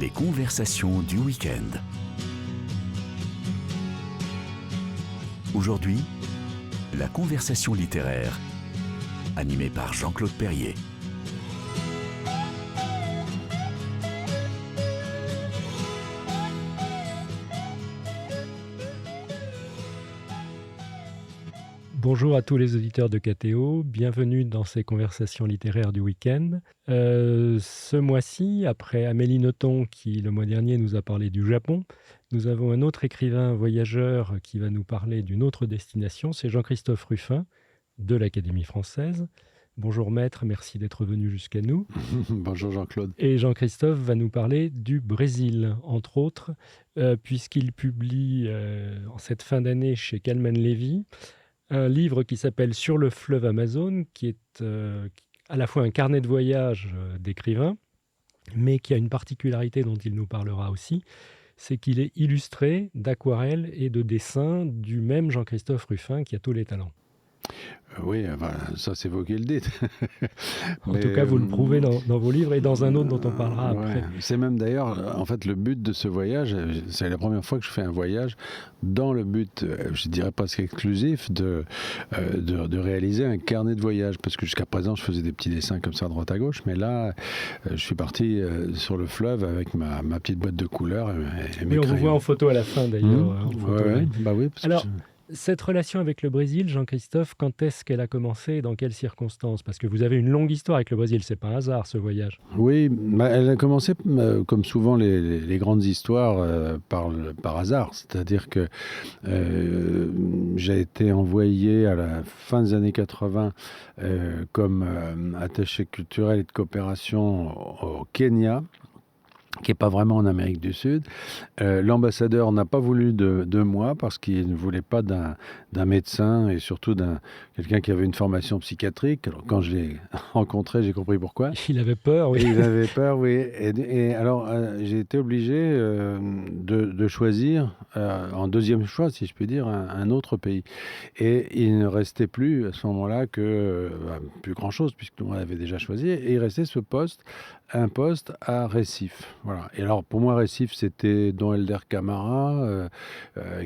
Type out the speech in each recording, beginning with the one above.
Les conversations du week-end. Aujourd'hui, la conversation littéraire, animée par Jean-Claude Perrier. Bonjour à tous les auditeurs de KTO, bienvenue dans ces conversations littéraires du week-end. Ce mois-ci, après Amélie Nothomb qui le mois dernier nous a parlé du Japon, nous avons un autre écrivain voyageur qui va nous parler d'une autre destination, c'est Jean-Christophe Ruffin de l'Académie française. Bonjour maître, merci d'être venu jusqu'à nous. Bonjour Jean-Claude. Et Jean-Christophe va nous parler du Brésil, entre autres, puisqu'il publie en cette fin d'année chez Calman Levy un livre qui s'appelle Sur le fleuve Amazone, qui est à la fois un carnet de voyage d'écrivain, mais qui a une particularité dont il nous parlera aussi, c'est qu'il est illustré d'aquarelles et de dessins du même Jean-Christophe Ruffin qui a tous les talents. Oui, enfin, ça c'est vous qui le dites. En tout cas, vous le prouvez dans vos livres et dans un autre dont on parlera après. Ouais. C'est même d'ailleurs, en fait, le but de ce voyage, c'est la première fois que je fais un voyage dans le but, je dirais presque exclusif, de réaliser un carnet de voyage. Parce que jusqu'à présent, je faisais des petits dessins comme ça à droite à gauche, mais là, je suis parti sur le fleuve avec ma petite boîte de couleurs et mes Mais on crayons. vous voit en photo à la fin d'ailleurs. Bah oui, parce Alors, que cette relation avec le Brésil, Jean-Christophe, quand est-ce qu'elle a commencé et dans quelles circonstances? Parce que vous avez une longue histoire avec le Brésil, c'est pas un hasard ce voyage. Oui, elle a commencé, comme souvent les grandes histoires, par hasard. C'est-à-dire que j'ai été envoyé à la fin des années 80 comme attaché culturel et de coopération au Kenya, qui n'est pas vraiment en Amérique du Sud. L'ambassadeur n'a pas voulu de moi parce qu'il ne voulait pas d'un médecin et surtout quelqu'un qui avait une formation psychiatrique. Alors, quand je l'ai rencontré, j'ai compris pourquoi. Il avait peur, oui. Et il avait peur, oui. Et alors, j'ai été obligé de choisir, en deuxième choix, si je puis dire, un autre pays. Et il ne restait plus à ce moment-là plus grand-chose, puisque tout le monde avait déjà choisi. Et il restait un poste à Recife. Voilà. Et alors, pour moi, Recife, c'était Don Helder Camara,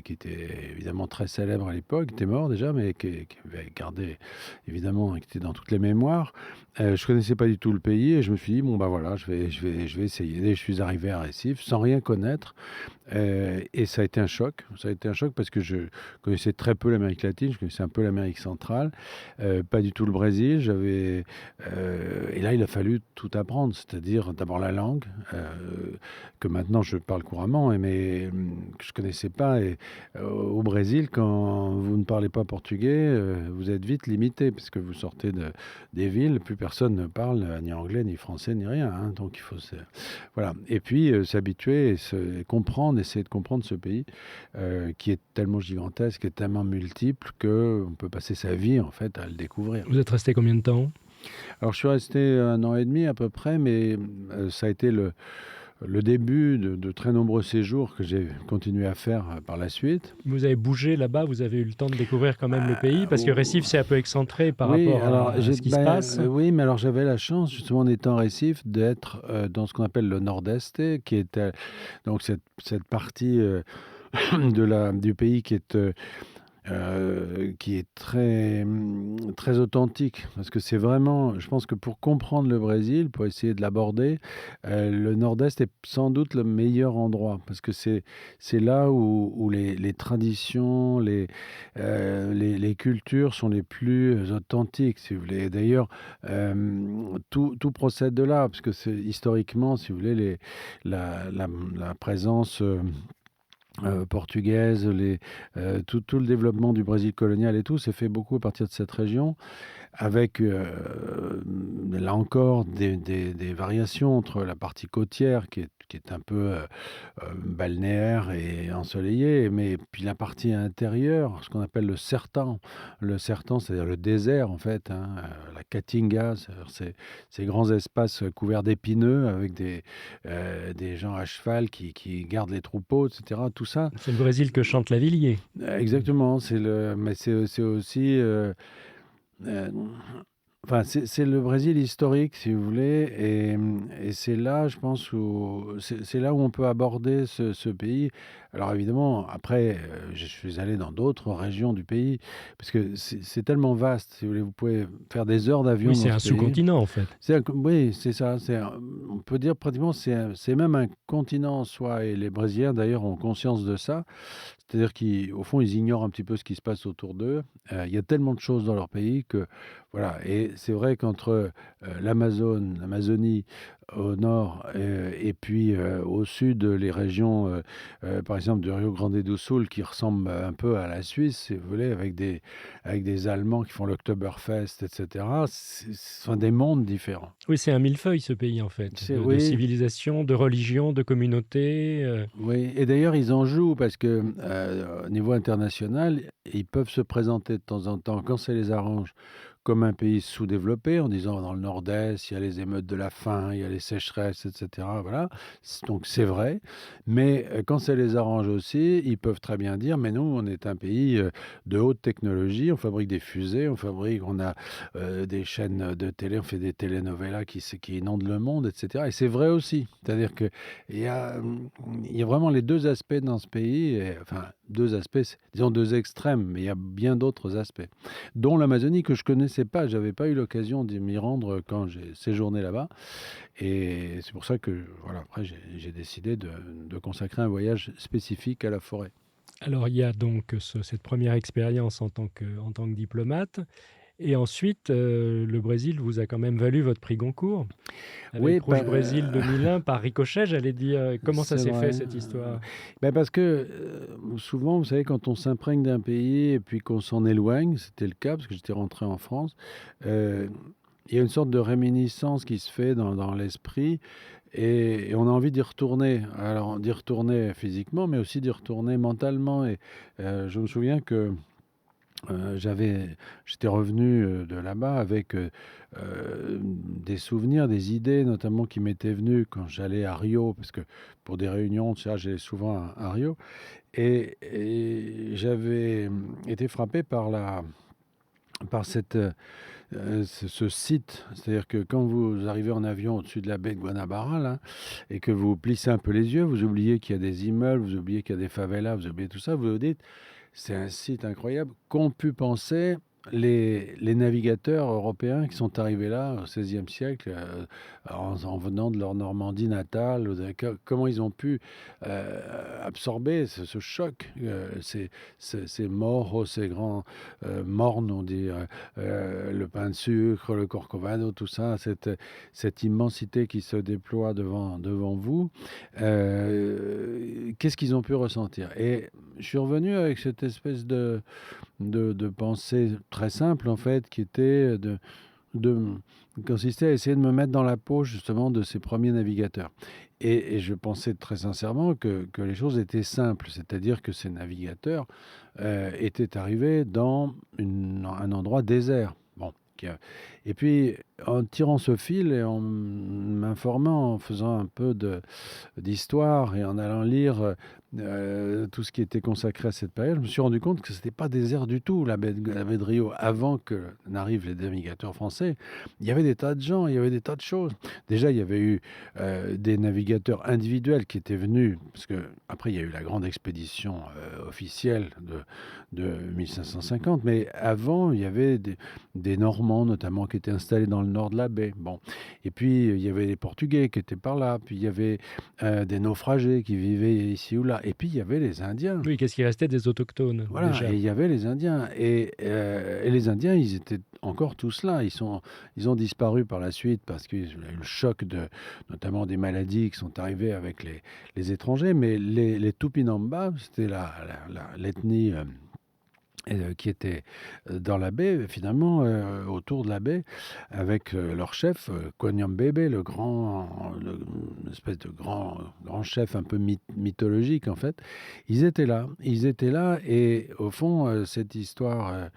qui était évidemment très célèbre à l'époque, qui était mort déjà, mais qui avait gardé, évidemment, qui était dans toutes les mémoires. Je connaissais pas du tout le pays et je me suis dit, bon, bah voilà, je vais essayer. Et je suis arrivé à Recife sans rien connaître. Et ça a été un choc. Ça a été un choc parce que je connaissais très peu l'Amérique latine, je connaissais un peu l'Amérique centrale, pas du tout le Brésil. Et là, il a fallu tout apprendre, c'est-à-dire d'abord la langue, que maintenant je parle couramment, mais que je connaissais pas. Et au Brésil, quand vous ne parlez pas portugais, vous êtes vite limité parce que vous sortez des villes, plus personne ne parle ni anglais, ni français, ni rien. Hein, donc il faut voilà. Et puis s'habituer et essayer de comprendre ce pays qui est tellement gigantesque et tellement multiple qu'on peut passer sa vie en fait à le découvrir. Vous êtes resté combien de temps? Alors je suis resté 1 an et demi à peu près, mais ça a été le début de très nombreux séjours que j'ai continué à faire par la suite. Vous avez bougé là-bas, vous avez eu le temps de découvrir quand même le pays, parce que Recife, c'est un peu excentré par rapport à ce qui se passe. Oui, mais alors j'avais la chance, justement, en étant à Recife, d'être dans ce qu'on appelle le Nord-Est, qui est donc cette partie du pays qui est très, très authentique. Parce que c'est vraiment, je pense que pour comprendre le Brésil, pour essayer de l'aborder, le Nord-Est est sans doute le meilleur endroit. Parce que c'est là où les traditions, les cultures sont les plus authentiques, si vous voulez. Et d'ailleurs, tout procède de là. Parce que c'est historiquement, si vous voulez, la présence portugaise, tout le développement du Brésil colonial et tout s'est fait beaucoup à partir de cette région, avec là encore des variations entre la partie côtière qui est un peu balnéaire et ensoleillée, mais puis la partie intérieure, ce qu'on appelle le sertão. Le sertão, c'est-à-dire le désert en fait, hein, la caatinga, c'est ces grands espaces couverts d'épineux avec des gens à cheval qui gardent les troupeaux, etc. Tout ça. C'est le Brésil que chante Lavilliers. Exactement, mais c'est aussi Enfin, c'est le Brésil historique, si vous voulez, et c'est là, je pense, où c'est là où on peut aborder ce pays. Alors évidemment, après, je suis allé dans d'autres régions du pays, parce que c'est tellement vaste, si vous voulez, vous pouvez faire des heures Oui, d'avion c'est dans un ce pays. sous-continent en fait. Oui, c'est ça. On peut dire pratiquement, c'est même un continent en soi. Et les Brésiliens, d'ailleurs, ont conscience de ça. C'est-à-dire qu'au fond, ils ignorent un petit peu ce qui se passe autour d'eux. Il y a tellement de choses dans leur pays que, voilà. Et c'est vrai qu'entre l'Amazonie au nord et puis au sud, les régions, par exemple, du Rio Grande do Sul, qui ressemblent un peu à la Suisse, si vous voulez, avec des Allemands qui font l'Oktoberfest, etc. Ce sont des mondes différents. Oui, c'est un millefeuille ce pays en fait, de Oui, civilisation, de religion, de communauté. oui, et d'ailleurs, ils en jouent parce que, au niveau international, ils peuvent se présenter de temps en temps, quand ça les arrange, comme un pays sous-développé, en disant: «Dans le nord-est, il y a les émeutes de la faim, il y a les sécheresses et cetera», voilà. Donc c'est vrai, mais quand ça les arrange aussi, ils peuvent très bien dire: «Mais nous, on est un pays, de haute technologie, on fabrique des fusées, on a, des chaînes de télé, on fait des telenovelas qui inondent le monde» et cetera, et c'est vrai aussi. C'est-à-dire qu'il y a, il y a vraiment les 2 aspects dans ce pays, et enfin 2 aspects, disons 2 extrêmes, mais il y a bien d'autres aspects, dont l'Amazonie que je connaissais pas. J'avais pas eu l'occasion d'y m'y rendre quand j'ai séjourné là-bas, et c'est pour ça que, voilà, après j'ai décidé de consacrer un voyage spécifique à la forêt. Alors il y a donc cette première expérience en tant que diplomate et ensuite, le Brésil vous a quand même valu votre prix Goncourt Oui, avec Rouge Brésil 2001 par ricochet, j'allais dire. Comment ça c'est s'est fait vrai, cette histoire? parce que, souvent, vous savez, quand on s'imprègne d'un pays et puis qu'on s'en éloigne, c'était le cas parce que j'étais rentré en France, heu, il y a une sorte de réminiscence qui se fait dans l'esprit, et on a envie d'y retourner. Alors d'y retourner physiquement, mais aussi d'y retourner mentalement, et je me souviens que, j'étais revenu, de là-bas avec, des souvenirs, des idées notamment qui m'étaient venues quand j'allais à Rio, parce que pour des réunions, tu sais, j'allais souvent à Rio, et j'avais, été frappé par ce site. C'est-à-dire que quand vous arrivez en avion au-dessus de la baie de Guanabara là, et que vous plissez un peu les yeux, vous oubliez qu'il y a des immeubles, vous oubliez qu'il y a des favelas, vous oubliez tout ça, vous vous dites: «C'est un site incroyable». Qu'ont pu penser les navigateurs européens qui sont arrivés là au XVIe siècle, en venant de leur Normandie natale, ou comment ils ont pu, heu, absorber ce choc, ces moros, ces grands, mornes, on dit, le pain de sucre, le corcovado, tout ça, cette immensité qui se déploie devant vous. Qu'est-ce qu'ils ont pu ressentir? Et je suis revenu avec cette espèce de pensée très simple, en fait, qui était de consistait à essayer de me mettre dans la peau justement de ces premiers navigateurs, et je pensais très sincèrement que les choses étaient simples, c'est-à-dire que ces navigateurs, étaient arrivés dans un endroit désert. Bon, et puis en tirant ce fil et en m'informant, en faisant un peu d'histoire et en allant lire, tout ce qui était consacré à cette période, je me suis rendu compte que c'était pas désert du tout, la baie de Rio. Avant que n'arrivent les navigateurs français, il y avait des tas de gens, il y avait des tas de choses. Déjà, il y avait eu, des navigateurs individuels qui étaient venus, parce qu'après il y a eu la grande expédition, officielle de 1550, mais avant, il y avait des Normands notamment qui étaient installés dans le nord de la baie. Bon, et puis, il y avait les Portugais qui étaient par là, puis il y avait, des naufragés qui vivaient ici ou là, et puis il y avait les Indiens. Oui, qu'est-ce qui restait des autochtones Voilà, déjà? et il y avait les Indiens, et les Indiens, ils étaient encore tous là. Ils ont disparu par la suite parce qu'il y a eu le choc notamment des maladies qui sont arrivées avec les étrangers, mais les Tupinamba, c'était l'ethnie, qui étaient, dans la baie, finalement, autour de la baie, avec, leur chef, Konyambebe, une espèce de grand chef un peu mythologique, en fait. Ils étaient là, et au fond, cette histoire,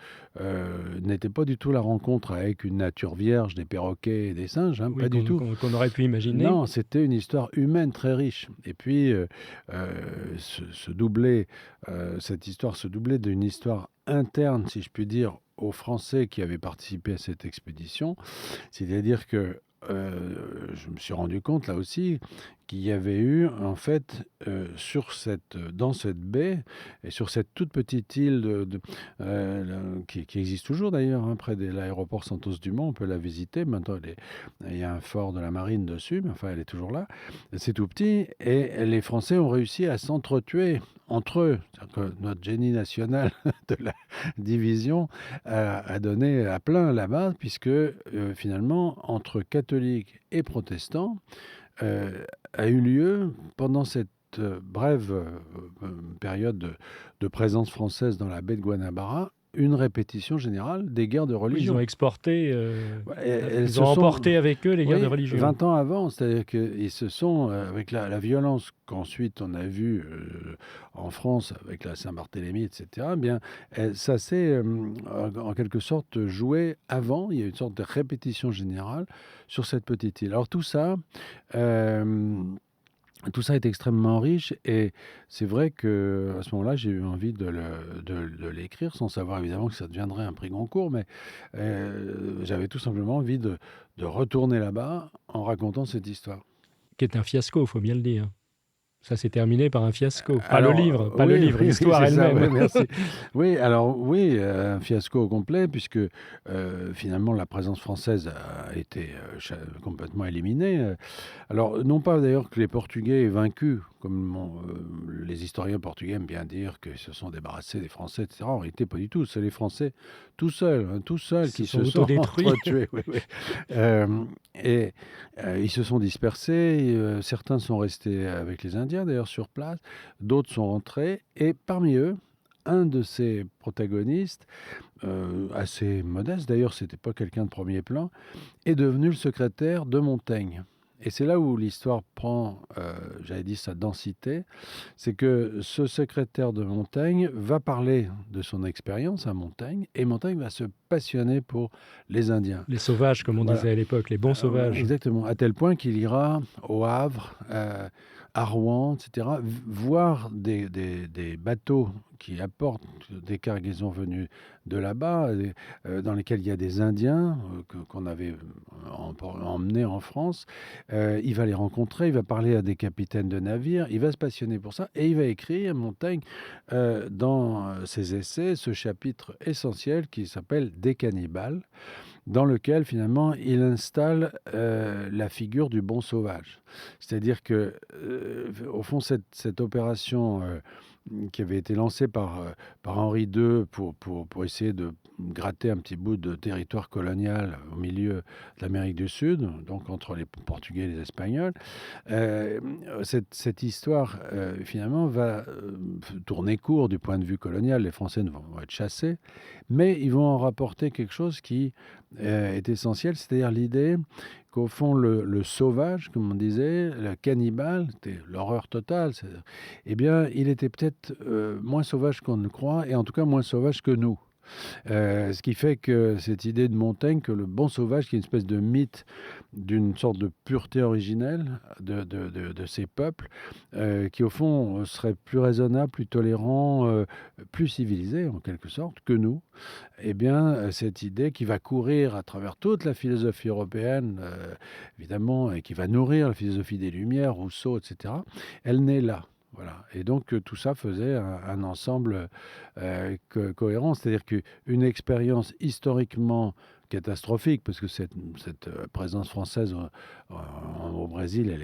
n'était pas du tout la rencontre avec une nature vierge, des perroquets et des singes, hein, Oui, pas du tout. qu'on aurait pu imaginer. Non, c'était une histoire humaine très riche, et puis, ce doublé cette histoire se doublait d'une histoire interne, si je puis dire, aux Français qui avaient participé à cette expédition. C'est-à-dire que je me suis rendu compte là aussi qu'il y avait eu en fait dans cette baie et sur cette toute petite île qui existe toujours d'ailleurs, hein, près de l'aéroport Santos-Dumont, on peut la visiter. Maintenant, il y a un fort de la marine dessus, mais enfin elle est toujours là. C'est tout petit et les Français ont réussi à s'entretuer entre eux. C'est-à-dire que notre génie national de la division a donné à plein là-bas, puisque finalement, entre catholiques et protestants, a eu lieu pendant cette brève période de présence française dans la baie de Guanabara, une répétition générale des guerres de Ils ont religion. exporté, Elles ils se ont sont, emporté avec eux les guerres de oui, religion. 20 ans avant, c'est-à-dire qu'ils se sont, avec la violence qu'ensuite on a vue en France avec la Saint-Barthélemy, etc., eh bien, ça s'est en quelque sorte joué avant. Il y a une sorte de répétition générale sur cette petite île. Alors tout ça est extrêmement riche et c'est vrai qu'à ce moment-là, j'ai eu envie de l'écrire sans savoir évidemment que ça deviendrait un prix Goncourt, mais j'avais tout simplement envie de retourner là-bas en racontant cette histoire. Qui est un fiasco, il faut bien le dire. Ça s'est terminé par un fiasco. Pas le Alors, livre, pas le oui, livre, oui, oui, l'histoire c'est ça, oui, elle-même. merci. Oui, alors oui, un fiasco au complet, puisque finalement la présence française a été complètement éliminée. Alors, non pas d'ailleurs que les Portugais vaincus, comme les historiens portugais aiment bien dire qu'ils se sont débarrassés des Français, etc. En réalité, pas du tout. C'est les Français tout seuls Ils qui se sont se sont autodétruits. entretués. Oui, oui. Et ils se sont dispersés. Certains sont restés avec les Indiens, d'ailleurs, sur place. D'autres sont rentrés. Et parmi eux, un de ces protagonistes, assez modeste d'ailleurs, c'était pas quelqu'un de premier plan, est devenu le secrétaire de Montaigne. Et c'est là où l'histoire prend, j'avais dit, sa densité. C'est que ce secrétaire de Montaigne va parler de son expérience à Montaigne, et Montaigne va se passionner pour les Indiens. Les sauvages, comme on Voilà. disait à l'époque, les bons sauvages. Exactement, à tel point qu'il ira au Havre, à Rouen, etc., voir des bateaux qui apportent des cargaisons venues de là-bas, dans lesquels il y a des Indiens qu'on avait emmenés en France. Il va les rencontrer, il va parler à des capitaines de navires, il va se passionner pour ça, et il va écrire, Montaigne, dans ses essais, ce chapitre essentiel qui s'appelle « Des cannibales », dans lequel finalement il installe la figure du bon sauvage. C'est-à-dire que, au fond, cette opération qui avait été lancée par Henri II pour essayer de gratter un petit bout de territoire colonial au milieu de l'Amérique du Sud, donc entre les Portugais et les Espagnols, cette histoire finalement va tourner court du point de vue colonial. Les Français vont être chassés, mais ils vont en rapporter quelque chose qui est essentiel, c'est-à-dire l'idée qu'au fond, le sauvage, comme on disait, le cannibale, c'était l'horreur totale, eh bien, il était peut-être moins sauvage qu'on ne le croit, et en tout cas moins sauvage que nous. Ce qui fait que cette idée de Montaigne, que le bon sauvage, qui est une espèce de mythe d'une sorte de pureté originelle de ces peuples, qui au fond serait plus raisonnable, plus tolérant, plus civilisé en quelque sorte que nous, eh bien cette idée qui va courir à travers toute la philosophie européenne, évidemment, et qui va nourrir la philosophie des Lumières, Rousseau, etc., elle naît là. Voilà. Et donc tout ça faisait un ensemble cohérent, c'est-à-dire qu'une expérience historiquement catastrophique, parce que cette présence française au Brésil,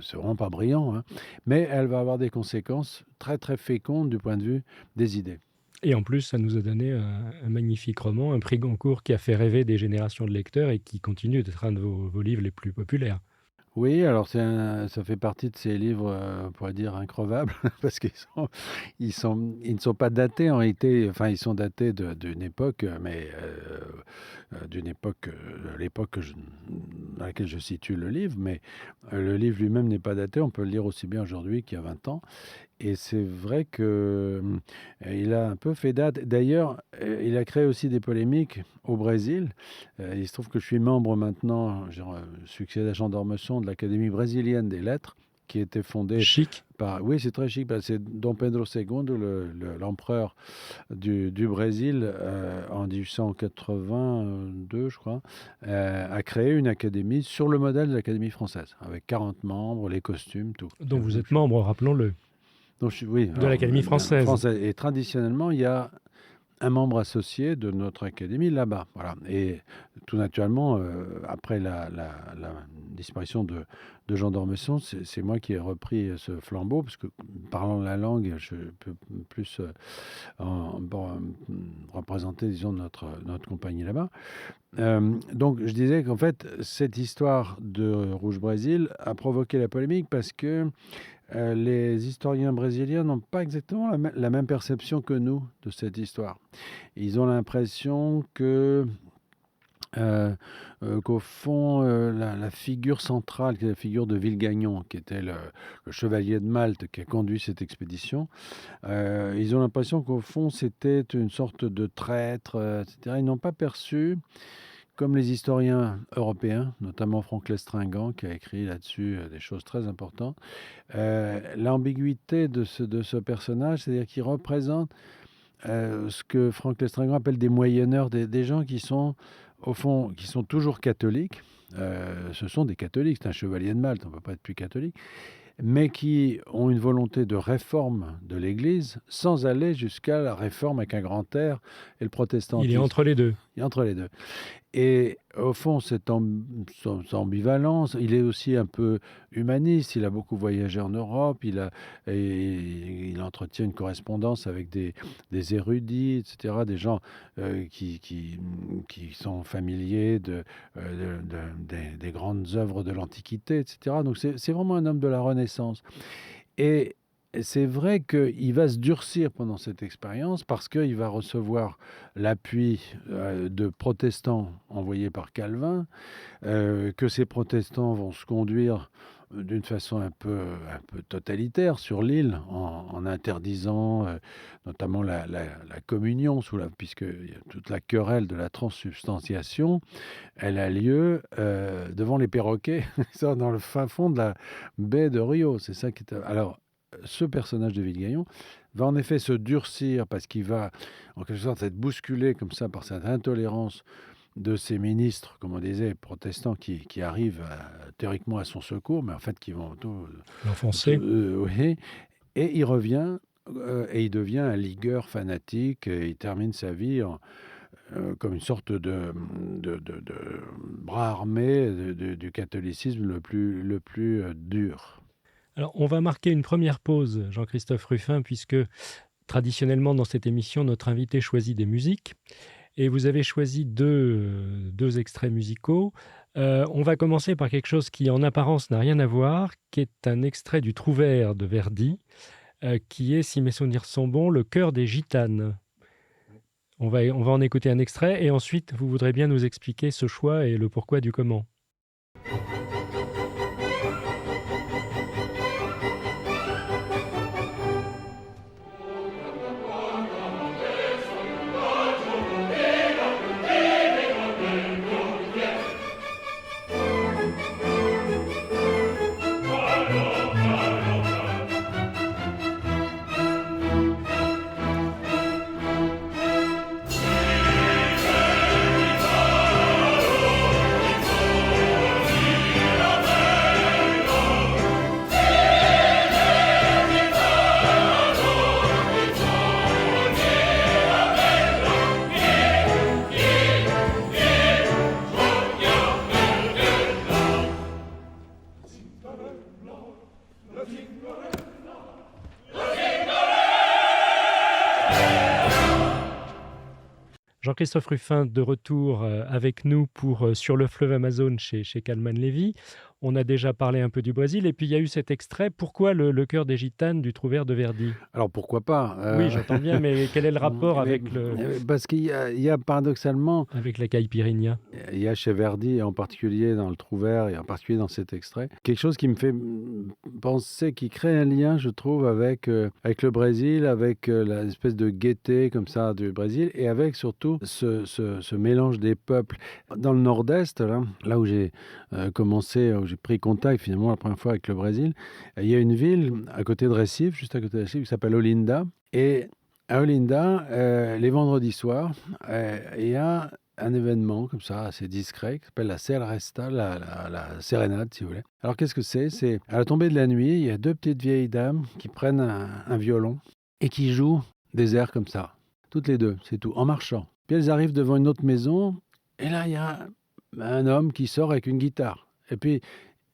c'est vraiment pas brillant, hein, mais elle va avoir des conséquences très très fécondes du point de vue des idées. Et en plus, ça nous a donné un magnifique roman, un prix Goncourt qui a fait rêver des générations de lecteurs et qui continue d'être un de vos livres les plus populaires. Oui, alors ça fait partie de ces livres, on pourrait dire increvables, parce ils ne sont pas datés en réalité. Enfin, ils sont datés d'une époque, mais d'une époque, l'époque dans laquelle je situe le livre, mais le livre lui-même n'est pas daté. On peut le lire aussi bien aujourd'hui qu'il y a 20 ans. Et c'est vrai que il a un peu fait date. D'ailleurs, il a créé aussi des polémiques au Brésil. Il se trouve que je suis membre maintenant, j'ai succédé à Jean d'Ormesson, de l'Académie brésilienne des lettres, qui était fondée Chic. oui, c'est très chic. C'est Dom Pedro II, l'empereur du Brésil, en 1882, je crois, a créé une académie sur le modèle de l'Académie française, avec 40 membres, les costumes, tout. Dont vous êtes membre, rappelons-le, Donc, oui, de l'Académie française. Et traditionnellement, il y a un membre associé de notre académie là-bas. Voilà. Et tout naturellement, après la disparition de Jean d'Ormesson, c'est moi qui ai repris ce flambeau, parce que parlant la langue, je peux plus représenter, disons, notre compagnie là-bas. Donc, je disais qu'en fait, cette histoire de Rouge Brésil a provoqué la polémique parce que les historiens brésiliens n'ont pas exactement la même perception que nous de cette histoire. Ils ont l'impression qu'au fond, la figure centrale, qui est la figure de Villegagnon, qui était le chevalier de Malte qui a conduit cette expédition, ils ont l'impression qu'au fond, c'était une sorte de traître, etc. Ils n'ont pas perçu, comme les historiens européens, notamment Franck Lestringant, qui a écrit là-dessus des choses très importantes, l'ambiguïté de ce personnage, c'est-à-dire qu'il représente ce que Franck Lestringant appelle des moyenneurs, des gens qui sont, au fond, qui sont toujours catholiques. Ce sont des catholiques, c'est un chevalier de Malte, on ne peut pas être plus catholique, mais qui ont une volonté de réforme de l'Église sans aller jusqu'à la réforme avec un grand R et le protestantisme. Il est entre les deux. Il est entre les deux. Et au fond, cette ambivalence, il est aussi un peu humaniste, il a beaucoup voyagé en Europe, il entretient une correspondance avec des érudits, etc., des gens qui sont familiers des grandes œuvres de l'Antiquité, etc. Donc c'est vraiment un homme de la Renaissance. Et c'est vrai qu'il va se durcir pendant cette expérience parce qu'il va recevoir l'appui de protestants envoyés par Calvin, que ces protestants vont se conduire d'une façon un peu totalitaire sur l'île, en interdisant notamment la communion, puisque toute la querelle de la transsubstantiation, elle a lieu devant les perroquets, dans le fin fond de la baie de Rio. C'est ça qui est... Alors, ce personnage de Villegagnon va en effet se durcir parce qu'il va en quelque sorte être bousculé comme ça par cette intolérance de ces ministres, comme on disait, protestants qui arrivent théoriquement à son secours, mais en fait qui vont tout l'enfoncer. Oui. Et il revient et il devient un ligueur fanatique et il termine sa vie comme une sorte de bras armé du catholicisme le plus dur. Alors, on va marquer une première pause, Jean-Christophe Ruffin, puisque traditionnellement, dans cette émission, notre invité choisit des musiques. Et vous avez choisi deux extraits musicaux. On va commencer par quelque chose qui, en apparence, n'a rien à voir, qui est un extrait du Trouvère de Verdi, qui est, si mes souvenirs sont bons, Le cœur des gitanes. On va en écouter un extrait, et ensuite, vous voudrez bien nous expliquer ce choix et le pourquoi du comment. Jean-Christophe Ruffin de retour avec nous pour Sur le fleuve Amazone chez Calman Levy. On a déjà parlé un peu du Brésil et puis il y a eu cet extrait. Pourquoi le cœur des gitanes du Trouvère de Verdi ? Alors pourquoi pas Oui, j'entends bien, mais quel est le rapport avec Parce qu'il y a paradoxalement... Avec la caipirinha. Il y a chez Verdi, et en particulier dans le Trouvère, et en particulier dans cet extrait, quelque chose qui me fait penser, qui crée un lien, je trouve, avec le Brésil, avec l'espèce de gaieté comme ça du Brésil, et avec surtout ce mélange des peuples. Dans le nord-est, là où j'ai commencé, où j'ai pris contact finalement la première fois avec le Brésil. Il y a une ville à côté de Recife, juste à côté de Recife, qui s'appelle Olinda. Et à Olinda, les vendredis soirs, il y a un événement comme ça, assez discret, qui s'appelle la Seresta, la sérénade, si vous voulez. Alors qu'est-ce que c'est? C'est à la tombée de la nuit, il y a deux petites vieilles dames qui prennent un violon et qui jouent des airs comme ça, toutes les deux, c'est tout, en marchant. Puis elles arrivent devant une autre maison, et là, il y a un homme qui sort avec une guitare. Et puis,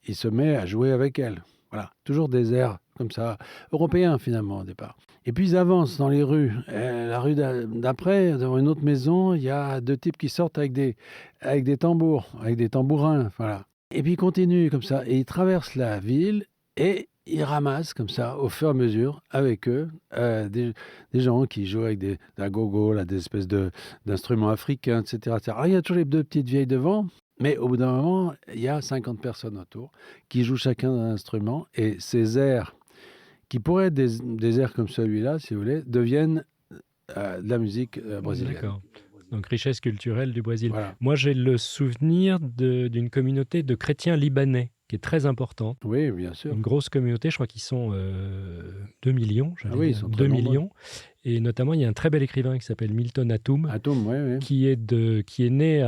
il se met à jouer avec elle. Voilà, toujours des airs comme ça, européens finalement au départ. Et puis ils avancent dans les rues. La rue d'après, devant une autre maison, il y a deux types qui sortent avec des tambours, avec des tambourins. Voilà. Et puis ils continuent comme ça. Et ils traversent la ville et ils ramassent comme ça, au fur et à mesure, avec eux, des gens qui jouent avec des agogos, là, des espèces d'instruments africains, etc., etc. Alors il y a toujours les deux petites vieilles devant. Mais au bout d'un moment, il y a 50 personnes autour qui jouent chacun un instrument et ces airs, qui pourraient être des airs comme celui-là, si vous voulez, deviennent de la musique brésilienne. D'accord. Donc, richesse culturelle du Brésil. Voilà. Moi, j'ai le souvenir d'une communauté de chrétiens libanais qui est très importante. Oui, bien sûr. Une grosse communauté, je crois qu'ils sont 2 millions, ils sont très 2 nombreux. millions. Et notamment, il y a un très bel écrivain qui s'appelle Milton Atum, Atum, oui. qui est né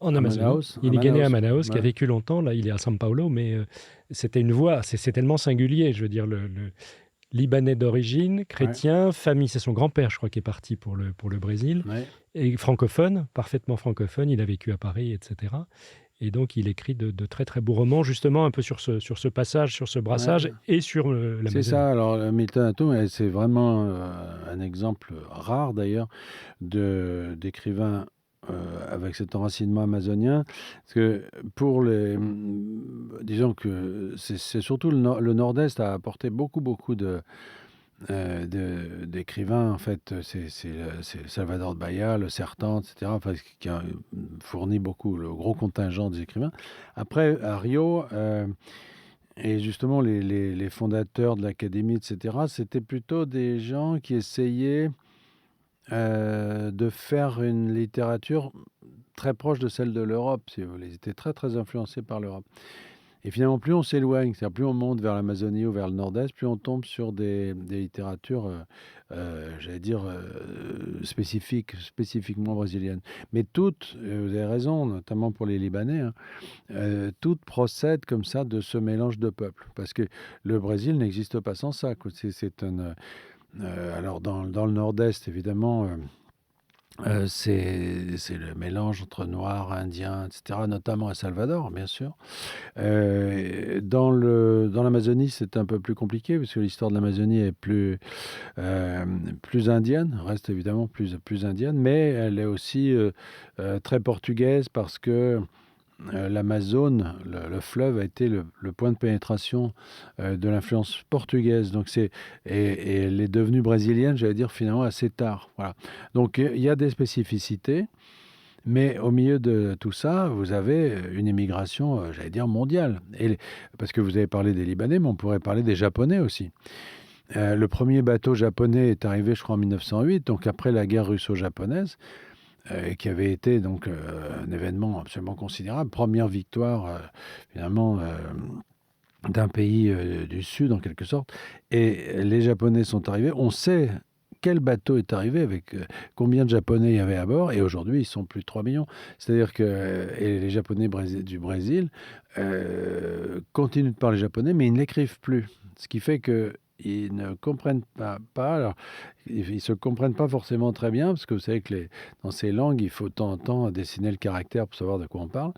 en Amazonie. Manaus. Il est né à Manaus, qui a Ouais. vécu longtemps. Là, il est à São Paulo, mais c'était une voix. C'est tellement singulier. Je veux dire, le Libanais d'origine, chrétien, famille. C'est son grand-père, je crois, qui est parti pour le Brésil. Ouais. Et francophone, parfaitement francophone. Il a vécu à Paris, etc. Et donc, il écrit de très, très beaux romans, justement, un peu sur ce passage, sur ce brassage et sur la C'est ça. Alors, Milton Atum, c'est vraiment un exemple rare, d'ailleurs, d'écrivain avec cet enracinement amazonien. Parce que disons que c'est surtout le Nord-Est a apporté beaucoup d'écrivains, en fait. C'est Salvador de Bahia, le Sertan, etc., enfin, qui a fourni beaucoup, le gros contingent des écrivains. Après, à Rio, et justement, les fondateurs de l'académie, etc., c'était plutôt des gens qui essayaient de faire une littérature très proche de celle de l'Europe, si vous voulez. Ils étaient très, très influencés par l'Europe. Et finalement, plus on s'éloigne, c'est-à-dire plus on monte vers l'Amazonie ou vers le Nord-Est, plus on tombe sur des littératures, j'allais dire, spécifiquement brésiliennes. Mais toutes, vous avez raison, notamment pour les Libanais, toutes procèdent comme ça de ce mélange de peuples. Parce que le Brésil n'existe pas sans ça, quoi. Alors, dans le Nord-Est, évidemment, c'est le mélange entre Noirs, Indiens, etc., notamment à Salvador, bien sûr. Dans l'Amazonie, c'est un peu plus compliqué, parce que l'histoire de l'Amazonie est plus indienne, reste évidemment plus indienne, mais elle est aussi très portugaise, parce que l'Amazone, le fleuve, a été le point de pénétration de l'influence portugaise. Donc et elle est devenue brésilienne, j'allais dire, finalement, assez tard. Voilà. Donc il y a des spécificités, mais au milieu de tout ça, vous avez une immigration, j'allais dire, mondiale. Parce que vous avez parlé des Libanais, mais on pourrait parler des Japonais aussi. Le premier bateau japonais est arrivé, je crois, en 1908, donc après la guerre russo-japonaise, qui avait été donc un événement absolument considérable. Première victoire, finalement, d'un pays du Sud, en quelque sorte. Et les Japonais sont arrivés. On sait quel bateau est arrivé, avec combien de Japonais il y avait à bord. Et aujourd'hui, ils sont plus de 3 millions. C'est-à-dire que les Japonais du Brésil continuent de parler japonais, mais ils ne l'écrivent plus. Ce qui fait qu'ils ne comprennent pas. Alors, ils ne se comprennent pas forcément très bien, parce que vous savez que dans ces langues, il faut de temps en temps dessiner le caractère pour savoir de quoi on parle.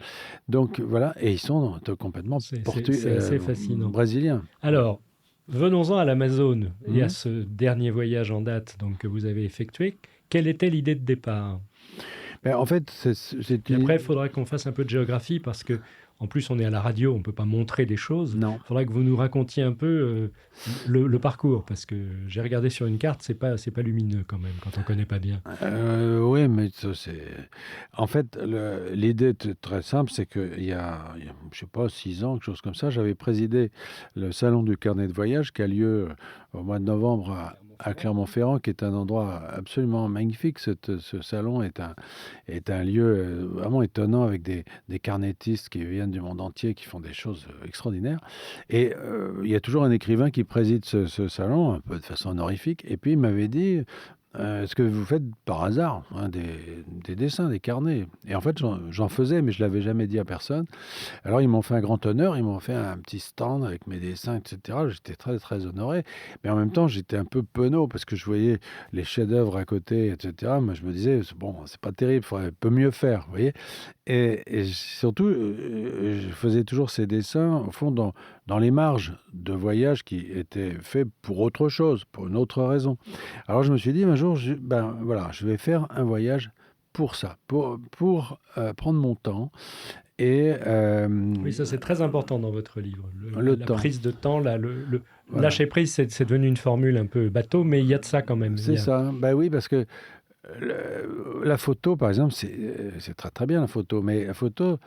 Donc voilà, et ils sont complètement C'est assez fascinant. Brésiliens. Alors, venons-en à l'Amazone et à ce dernier voyage en date donc, que vous avez effectué. Quelle était l'idée de départ? En fait, Et après, il faudra qu'on fasse un peu de géographie, parce que en plus, on est à la radio, on ne peut pas montrer des choses. Non. Il faudra que vous nous racontiez un peu le parcours, parce que j'ai regardé sur une carte, c'est pas lumineux quand même, quand on ne connaît pas bien. Oui, mais c'est... En fait, l'idée est très simple, c'est qu'il y a, je ne sais pas, 6 ans, quelque chose comme ça, j'avais présidé le salon du carnet de voyage qui a lieu au mois de novembre à Clermont-Ferrand, qui est un endroit absolument magnifique. Ce salon est un lieu vraiment étonnant avec des carnétistes qui viennent du monde entier, qui font des choses extraordinaires. Et il y a toujours un écrivain qui préside ce salon, un peu de façon honorifique. Et puis il m'avait dit, est-ce que vous faites par hasard des dessins, des carnets? Et en fait, j'en faisais, mais je ne l'avais jamais dit à personne. Alors, ils m'ont fait un grand honneur, ils m'ont fait un petit stand avec mes dessins, etc. J'étais très, très honoré. Mais en même temps, j'étais un peu penaud parce que je voyais les chefs-d'œuvre à côté, etc. Moi, je me disais, bon, c'est pas terrible, il faudrait un peu mieux faire, vous voyez. Et surtout, je faisais toujours ces dessins, au fond, dans les marges de voyages qui étaient faits pour autre chose, pour une autre raison. Alors, je me suis dit, un jour, voilà, je vais faire un voyage pour ça, pour prendre mon temps. Et Oui, ça c'est très important dans votre livre. le La temps. prise de temps, Voilà. lâcher prise, c'est devenu une formule un peu bateau, mais il y a de ça quand même. C'est ça. Ben oui, parce que la photo, par exemple, c'est très très bien la photo, mais la photo,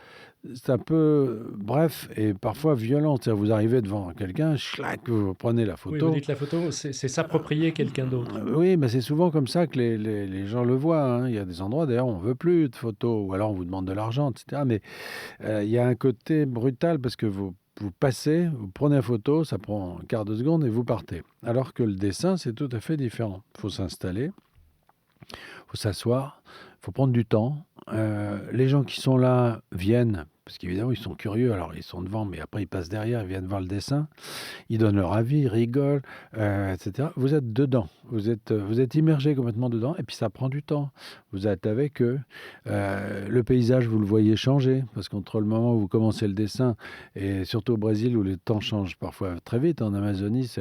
c'est un peu bref et parfois violent. C'est-à-dire, vous arrivez devant quelqu'un, schlac, vous prenez la Oui, photo. vous dites la photo, c'est s'approprier quelqu'un d'autre. Oui, mais c'est souvent comme ça que les gens le voient, hein. Il y a des endroits, d'ailleurs, on ne veut plus de photos, ou alors on vous demande de l'argent, etc. Mais il y a un côté brutal parce que vous passez, vous prenez la photo, ça prend un quart de seconde et vous partez. Alors que le dessin, c'est tout à fait différent. Il faut s'installer, il faut s'asseoir, il faut prendre du temps. Les gens qui sont là viennent, parce qu'évidemment, ils sont curieux, alors ils sont devant, mais après, ils passent derrière, ils viennent voir le dessin. Ils donnent leur avis, ils rigolent, etc. Vous êtes dedans, vous êtes immergé complètement dedans, et puis ça prend du temps. Vous êtes avec eux. Le paysage, vous le voyez changer, parce qu'entre le moment où vous commencez le dessin, et surtout au Brésil, où le temps change parfois très vite, en Amazonie,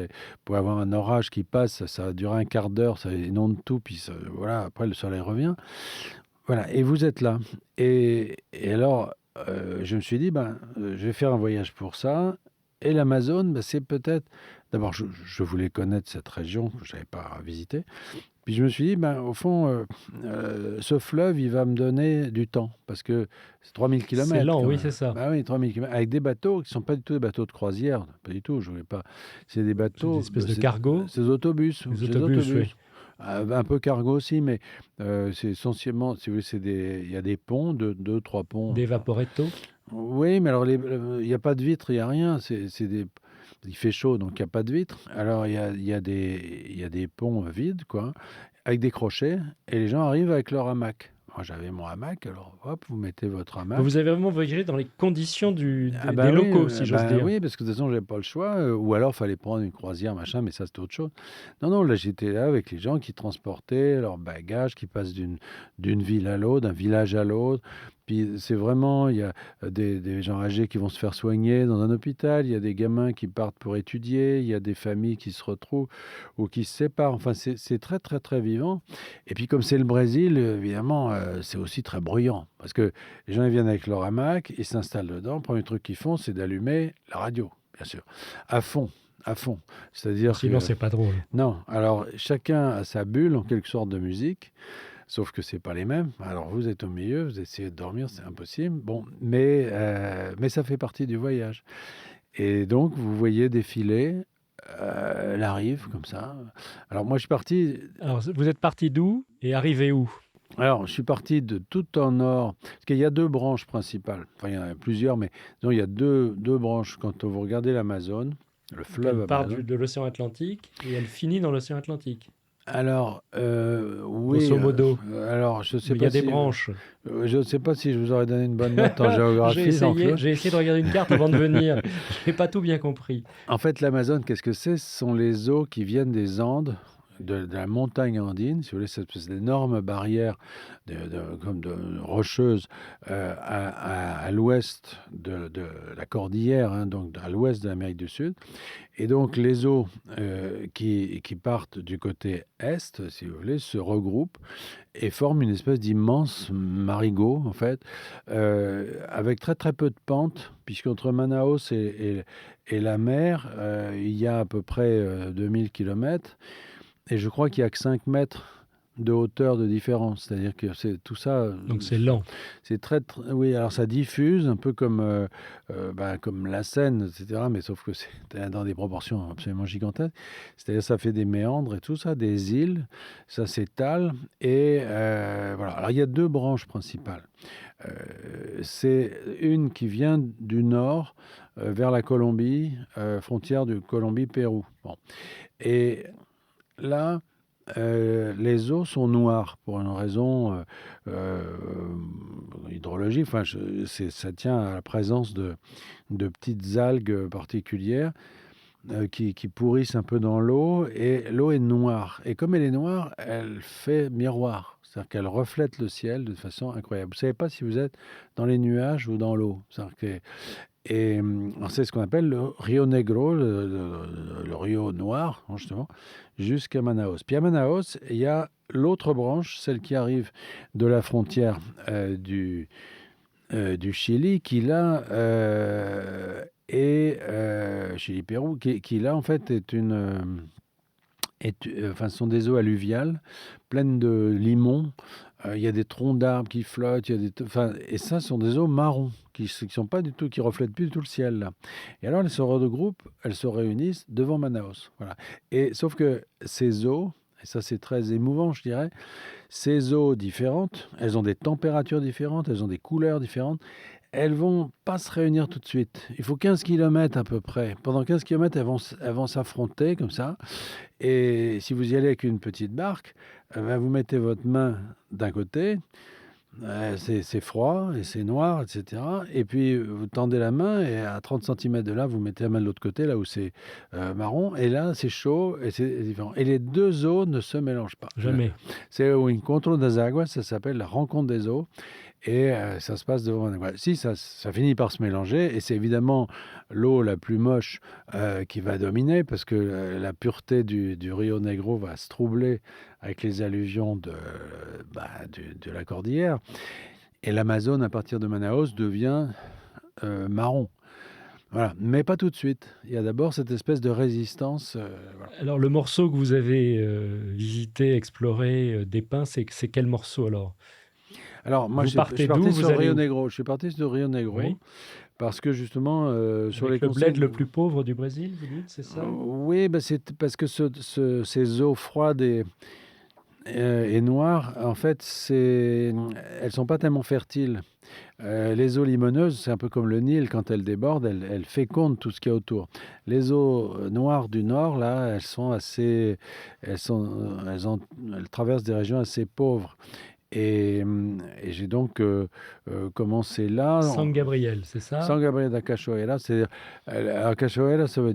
pour avoir un orage qui passe, ça va durer un quart d'heure, ça inonde tout, puis voilà, après le soleil revient. Voilà, et vous êtes là. Et alors, je me suis dit, je vais faire un voyage pour ça. Et l'Amazone, c'est peut-être... D'abord, je voulais connaître cette région que je n'avais pas visitée. Puis je me suis dit, au fond, ce fleuve, il va me donner du temps. Parce que c'est 3000 kilomètres. C'est lent, oui, c'est ça. Oui, 3000 kilomètres. Avec des bateaux qui ne sont pas du tout des bateaux de croisière. Pas du tout, je voulais pas. C'est des bateaux... Des espèces de cargo. C'est des autobus. Des autobus, oui. Un peu cargo aussi, mais c'est essentiellement, si vous voulez, il y a des ponts, deux, trois ponts. Des vaporetto. Oui, mais alors il n'y a pas de vitres, il n'y a rien. Il fait chaud, donc il n'y a pas de vitres. Alors il y a des ponts vides, quoi, avec des crochets, et les gens arrivent avec leur hamac. Moi, j'avais mon hamac, alors hop, vous mettez votre hamac. Vous avez vraiment voyagé dans les conditions des oui, locaux, si j'ose dire. Oui, parce que de toute façon, j'avais pas le choix. Ou alors, il fallait prendre une croisière, machin, mais ça, c'était autre chose. Non, là, j'étais là avec les gens qui transportaient leurs bagages, qui passent d'une ville à l'autre, d'un village à l'autre. Puis c'est vraiment, il y a des gens âgés qui vont se faire soigner dans un hôpital, il y a des gamins qui partent pour étudier, il y a des familles qui se retrouvent ou qui se séparent. Enfin, c'est très, très, très vivant. Et puis, comme c'est le Brésil, évidemment, c'est aussi très bruyant. Parce que les gens ils viennent avec leur hamac, ils s'installent dedans. Le premier truc qu'ils font, c'est d'allumer la radio, bien sûr, à fond. C'est-à-dire Sinon, c'est pas drôle. Non. Alors, chacun a sa bulle, en quelque sorte, de musique. Sauf que c'est pas les mêmes. Alors, vous êtes au milieu, vous essayez de dormir, c'est impossible. Bon, mais ça fait partie du voyage. Et donc, vous voyez défiler la rive, comme ça. Alors, moi, je suis parti... Alors, vous êtes parti d'où et arrivé où? Alors, je suis parti de tout en nord, parce qu'il y a deux branches principales. Enfin, il y en a plusieurs, mais disons, il y a deux branches. Quand vous regardez l'Amazone, le fleuve Elle part Amazone... de l'océan Atlantique et elle finit dans l'océan Atlantique. Alors, oui. Grosso modo. Alors, je sais Mais pas il y a des si... branches. Je ne sais pas si je vous aurais donné une bonne note en géographie. J'ai essayé de regarder une carte avant de venir. Je n'ai pas tout bien compris. En fait, l'Amazone, qu'est-ce que c'est? Ce sont les eaux qui viennent des Andes, de la montagne andine, si vous voulez, cette énorme barrière comme rocheuse à l'ouest de la cordillère, hein, donc à l'ouest de l'Amérique du Sud. Et donc les eaux qui partent du côté est, si vous voulez, se regroupent et forment une espèce d'immense marigot, en fait, avec très très peu de pente, puisqu'entre Manaus et la mer, il y a à peu près 2000 km. Et je crois qu'il n'y a que 5 mètres de hauteur de différence. C'est-à-dire que c'est tout ça, Donc c'est lent. c'est oui, alors ça diffuse un peu comme la Seine, etc., mais sauf que c'est dans des proportions absolument gigantesques. C'est-à-dire ça fait des méandres et tout ça, des îles, ça s'étale et voilà. Alors il y a 2 branches principales. C'est une qui vient du nord, vers la Colombie, frontière de Colombie-Pérou. Bon, et là, les eaux sont noires pour une raison hydrologique. Enfin, ça tient à la présence de petites algues particulières qui pourrissent un peu dans l'eau. Et l'eau est noire. Et comme elle est noire, elle fait miroir. C'est-à-dire qu'elle reflète le ciel de façon incroyable. Vous ne savez pas si vous êtes dans les nuages ou dans l'eau. C'est ce qu'on appelle le Rio Negro, le Rio Noir, hein, justement, jusqu'à Manaus. Puis à Manaus, il y a l'autre branche, celle qui arrive de la frontière du Chili, qui là Chili-Pérou, qui là en fait enfin, ce sont des eaux alluviales pleines de limon. Il y a des troncs d'arbres qui flottent, et ça, ce sont des eaux marrons qui sont pas du tout, qui reflètent plus du tout le ciel là. Et alors, elles se regroupent, elles se réunissent devant Manaus. Voilà. Et sauf que ces eaux, et ça c'est très émouvant, je dirais, ces eaux différentes, elles ont des températures différentes, elles ont des couleurs différentes. Elles vont pas se réunir tout de suite. Il faut 15 kilomètres à peu près. Pendant 15 kilomètres, elles vont s'affronter comme ça. Et si vous y allez avec une petite barque, vous mettez votre main d'un côté, c'est froid et c'est noir, etc. Et puis vous tendez la main et à 30 centimètres de là, vous mettez la main de l'autre côté, là où c'est marron. Et là, c'est chaud et c'est différent. Et les 2 eaux ne se mélangent pas. Jamais. C'est un encontro das aguas, ça s'appelle la rencontre des eaux. Et ça se passe devant un... Si, ça finit par se mélanger, et c'est évidemment l'eau la plus moche qui va dominer, parce que la pureté du Rio Negro va se troubler avec les alluvions de la cordillère. Et l'Amazone, à partir de Manaus, devient marron. Voilà, mais pas tout de suite. Il y a d'abord cette espèce de résistance. Voilà. Alors le morceau que vous avez visité, exploré, dépeint, c'est quel morceau alors? Alors, moi, Vous je partez suis d'où? parti Vous sur allez Rio où? Negro. Je suis parti sur Rio Negro Oui. parce que justement, sur les Avec le bled conseils... le plus pauvre du Brésil, vous dites, c'est ça? Oui, c'est parce que ces eaux froides et noires, en fait, elles sont pas tellement fertiles. Les eaux limoneuses, c'est un peu comme le Nil, quand elles débordent, elles fécondent tout ce qu'il y a autour. Les eaux noires du nord, là, elles traversent des régions assez pauvres. Et j'ai donc commencé là. San Gabriel, c'est ça? San Gabriel da Cachoeira, c'est-à-dire, Cachoeira, ça veut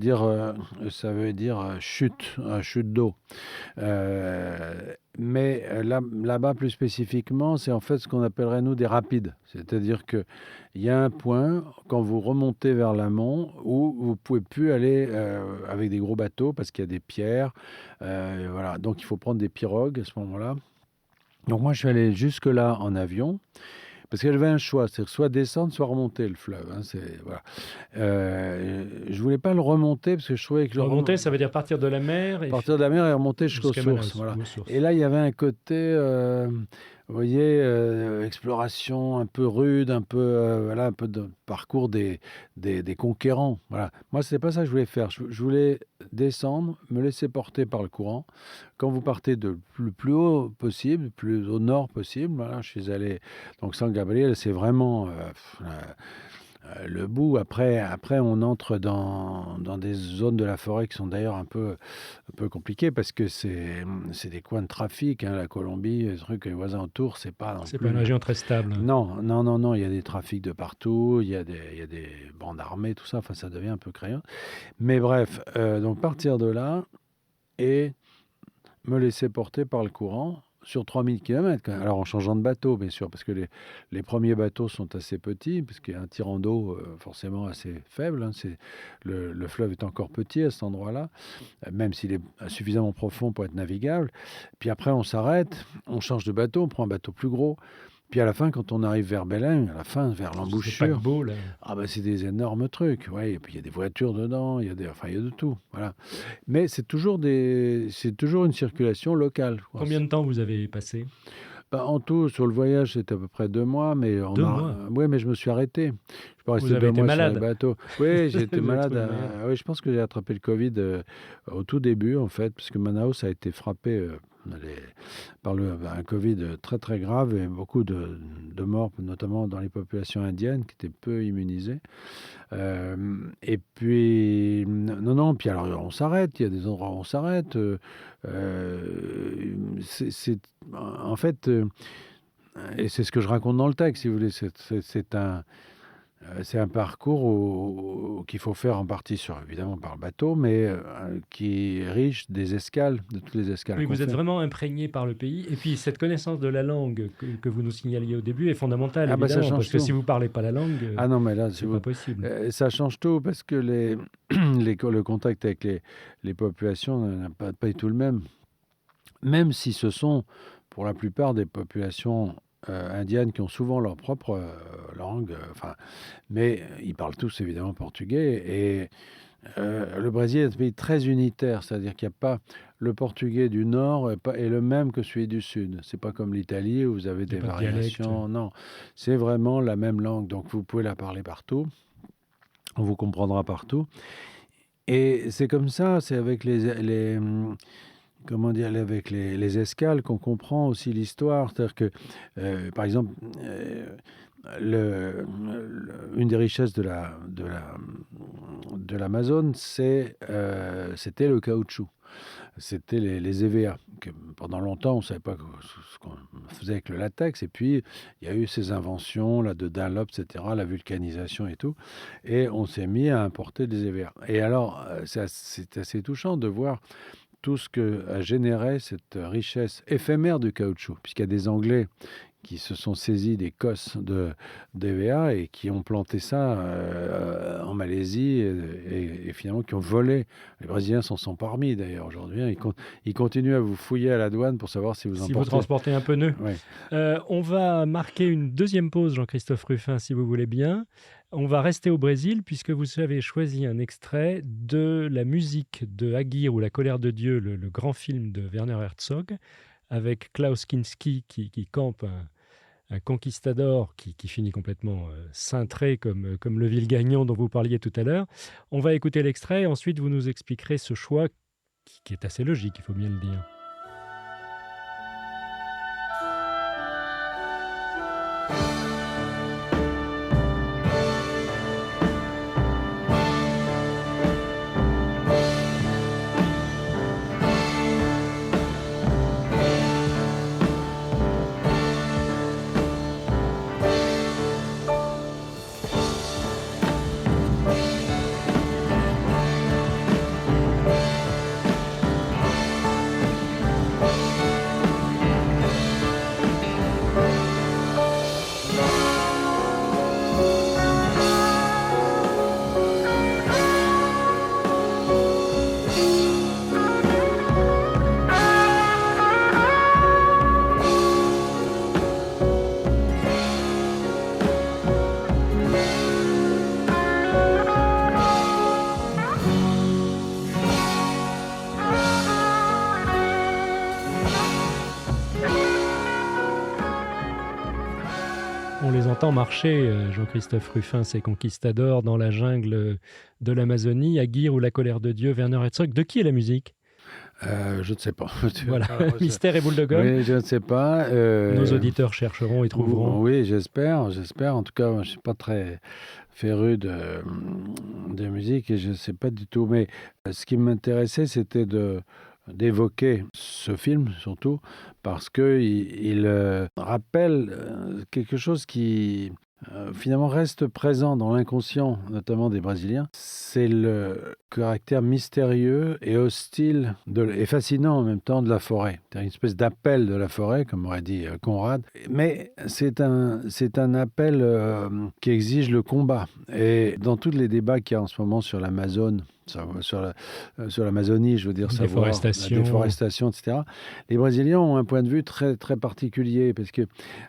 dire chute, chute d'eau. Mais là-bas, plus spécifiquement, c'est en fait ce qu'on appellerait, nous, des rapides. C'est-à-dire qu'il y a un point, quand vous remontez vers l'amont, où vous ne pouvez plus aller avec des gros bateaux parce qu'il y a des pierres. Voilà. Donc, il faut prendre des pirogues à ce moment-là. Donc, moi, je suis allé jusque-là en avion. Parce qu'il y avait un choix, c'est soit descendre, soit remonter le fleuve. Hein, voilà. Je voulais pas le remonter parce que je trouvais que Remonter, ça veut dire partir de la mer et partir de la mer et remonter jusqu'aux jusqu'à sources. Manaus, Voilà. aux sources. Et là, il y avait un côté, vous voyez, exploration un peu rude, un peu de parcours des conquérants. Voilà. Moi, c'était pas ça que je voulais faire. Je voulais descendre, me laisser porter par le courant. Quand vous partez le plus haut possible, plus au nord possible, voilà, je suis allé. Donc, San Gabriel, c'est vraiment le bout. Après, on entre dans des zones de la forêt qui sont d'ailleurs un peu compliquées parce que c'est des coins de trafic. Hein, la Colombie, les trucs, les voisins autour, c'est pas non C'est plus... pas une région très stable. Non. Il y a des trafics de partout. Il y a des bandes armées, tout ça. Enfin, ça devient un peu crayant. Mais bref, donc partir de là et me laisser porter par le courant sur 3000 km. Alors en changeant de bateau, bien sûr, parce que les premiers bateaux sont assez petits, parce qu'il y a un tirant d'eau forcément assez faible. Hein, le fleuve est encore petit à cet endroit-là, même s'il est suffisamment profond pour être navigable. Puis après, on s'arrête, on change de bateau, on prend un bateau plus gros. Puis à la fin, quand on arrive vers Belém, à la fin, vers C'est l'embouchure, paquebot, là. ah bah c'est des énormes trucs, ouais. Et puis il y a des voitures dedans, enfin il y a de tout, voilà. Mais c'est toujours une circulation locale, quoi. Combien de temps vous avez passé? Bah, en tout, sur le voyage, c'était à peu près 2 mois, mais 2 mois? ouais, mais je me suis arrêté. Je suis pas Vous resté avez 2 été mois sur le malade? bateau. Oui, j'ai été Vous avez malade, trouvé le moyen. oui, je pense que j'ai attrapé le covid, au tout début, en fait, puisque Manaus a été frappé, les par un covid, très, très grave et beaucoup de morts, notamment dans les populations indiennes qui étaient peu immunisées. Et puis non, puis alors on s'arrête, il y a des endroits où on s'arrête, c'est en fait, et c'est ce que je raconte dans le texte, si vous voulez. C'est un parcours qu'il faut faire en partie évidemment par le bateau, mais qui est riche des escales, de toutes les escales Oui, qu'on vous êtes fait. vraiment imprégné par le pays. Et puis, cette connaissance de la langue que vous nous signaliez au début est fondamentale, Ah bah ça évidemment, change parce que tout. si vous ne parlez pas la langue, Ah non, mais là, c'est pas possible. ça change tout parce que le contact avec les populations n'est pas du tout le même. Même si ce sont, pour la plupart, des populations indiennes qui ont souvent leur propre langue, enfin, mais ils parlent tous évidemment portugais. Et le Brésil est un pays très unitaire, c'est-à-dire qu'il n'y a pas le portugais du nord est le même que celui du sud. C'est pas comme l'Italie où vous avez Il n'y des a pas de dialecte. variations. Non, c'est vraiment la même langue, donc vous pouvez la parler partout, on vous comprendra partout. Et c'est comme ça, c'est avec comment dire, avec les escales qu'on comprend aussi l'histoire. C'est-à-dire que, par exemple, une des richesses de l'Amazone, c'était le caoutchouc. C'était les EVA. Que pendant longtemps, on ne savait pas ce qu'on faisait avec le latex. Et puis, il y a eu ces inventions là, de Dunlop, etc., la vulcanisation et tout. Et on s'est mis à importer des EVA. Et alors, c'est assez touchant de voir tout ce que a généré cette richesse éphémère du caoutchouc, puisqu'il y a des Anglais qui se sont saisis des cosses d'EVA et qui ont planté ça en Malaisie et finalement qui ont volé. Les Brésiliens s'en sont pas remis d'ailleurs aujourd'hui, hein. Ils continuent à vous fouiller à la douane pour savoir si vous Si vous emportez. transportez un pneu. Ouais. On va marquer une deuxième pause, Jean-Christophe Ruffin, si vous voulez bien. On va rester au Brésil puisque vous avez choisi un extrait de la musique de Aguirre ou La colère de Dieu, le grand film de Werner Herzog, avec Klaus Kinski qui campe un conquistador qui finit complètement cintré comme le Ville-Gagnon dont vous parliez tout à l'heure. On va écouter l'extrait et ensuite vous nous expliquerez ce choix qui est assez logique, il faut bien le dire. On les entend marcher, Jean-Christophe Ruffin, ces conquistadors dans la jungle de l'Amazonie, Aguirre ou La colère de Dieu, Werner Herzog. De qui est la musique ? Je ne sais pas. Voilà, mystère et boule de gomme. Oui, je ne sais pas. Nos auditeurs chercheront et trouveront. Oui, j'espère. En tout cas, je ne suis pas très féru de musique et je ne sais pas du tout. Mais ce qui m'intéressait, c'était d'évoquer ce film, surtout, parce qu'il rappelle quelque chose qui finalement reste présent dans l'inconscient, notamment des Brésiliens. C'est le caractère mystérieux et hostile et fascinant en même temps de la forêt. C'est une espèce d'appel de la forêt, comme aurait dit Conrad. Mais c'est un appel qui exige le combat. Et dans tous les débats qu'il y a en ce moment sur l'Amazone, sur l'Amazonie, je veux dire, savoir la déforestation, etc. Les Brésiliens ont un point de vue très, très particulier parce que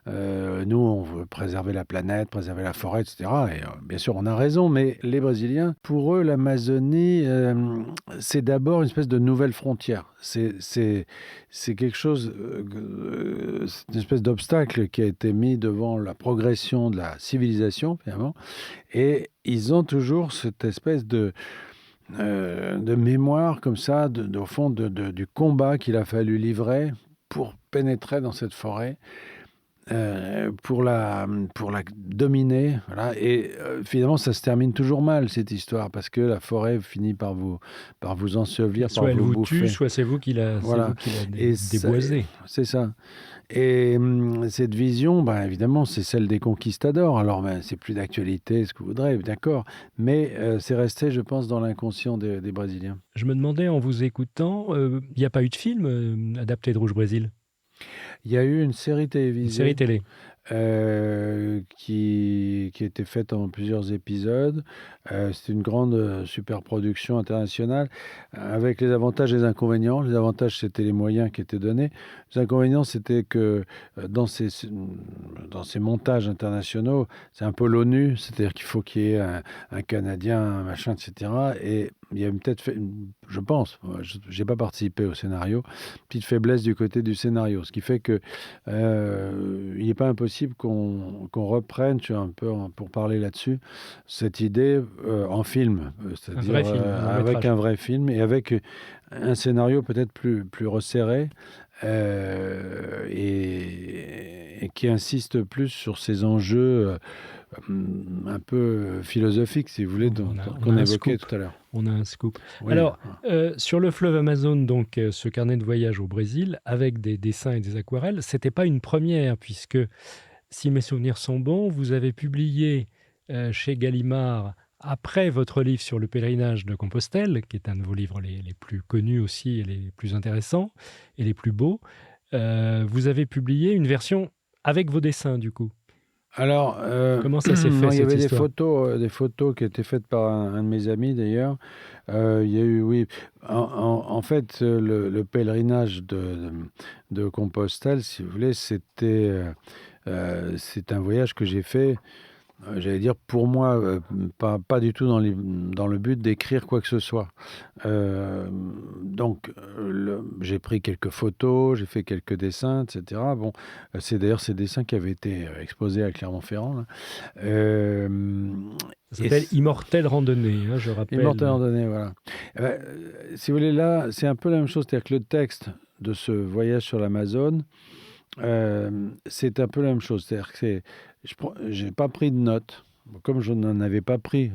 nous, on veut préserver la planète, préserver la forêt, etc. Et bien sûr, on a raison, mais les Brésiliens, pour eux, l'Amazonie, c'est d'abord une espèce de nouvelle frontière. C'est quelque chose, c'est une espèce d'obstacle qui a été mis devant la progression de la civilisation, finalement. Et ils ont toujours cette espèce de mémoire comme ça, au fond, du combat qu'il a fallu livrer pour pénétrer dans cette forêt, pour la dominer. Voilà. Et finalement, ça se termine toujours mal, cette histoire, parce que la forêt finit par vous ensevelir, soit par elle vous vous bouffer. tue, soit c'est vous qui la déboisez. C'est ça. Et cette vision, évidemment, c'est celle des conquistadors. Alors, c'est plus d'actualité, ce que vous voudrez, d'accord. Mais c'est resté, je pense, dans l'inconscient des Brésiliens. Je me demandais, en vous écoutant, il n'y a pas eu de film adapté de Rouge Brésil? Il y a eu une série télévisée. Une série télé. Qui a été faite en plusieurs épisodes. C'est une grande superproduction internationale avec les avantages et les inconvénients. Les avantages, c'était les moyens qui étaient donnés. Les inconvénients, c'était que dans ces montages internationaux, c'est un peu l'ONU, c'est-à-dire qu'il faut qu'il y ait un Canadien, un machin, etc. Et il y a peut-être, je pense, je n'ai pas participé au scénario, petite faiblesse du côté du scénario, ce qui fait que il n'est pas impossible qu'on reprenne, un peu pour parler là-dessus, cette idée en film, c'est-à-dire un vrai film, avec un vrai film et avec un scénario peut-être plus resserré et qui insiste plus sur ces enjeux un peu philosophiques, si vous voulez, qu'on évoquait tout à l'heure. On a un scoop. Oui. Alors, sur le fleuve Amazon, donc, ce carnet de voyage au Brésil, avec des dessins et des aquarelles, c'était pas une première, puisque, si mes souvenirs sont bons, vous avez publié chez Gallimard, après votre livre sur le pèlerinage de Compostelle, qui est un de vos livres les plus connus aussi, et les plus intéressants, et les plus beaux, vous avez publié une version avec vos dessins, du coup. Alors, comment ça s'est fait, il y avait cette histoire? des photos qui étaient faites par un de mes amis d'ailleurs. Il y a eu, oui, en fait, le pèlerinage de Compostelle, si vous voulez, c'est un voyage que j'ai fait. J'allais dire pour moi, pas du tout dans le but d'écrire quoi que ce soit. Donc, j'ai pris quelques photos, j'ai fait quelques dessins, etc. Bon, c'est d'ailleurs ces dessins qui avaient été exposés à Clermont-Ferrand, là. Ça s'appelle Immortelle Randonnée, je rappelle. Immortelle Randonnée, voilà. Si vous voulez, là, c'est un peu la même chose. C'est-à-dire que le texte de ce voyage sur l'Amazone, c'est un peu la même chose. C'est-à-dire que je n'ai pas pris de notes, comme je n'en avais pas pris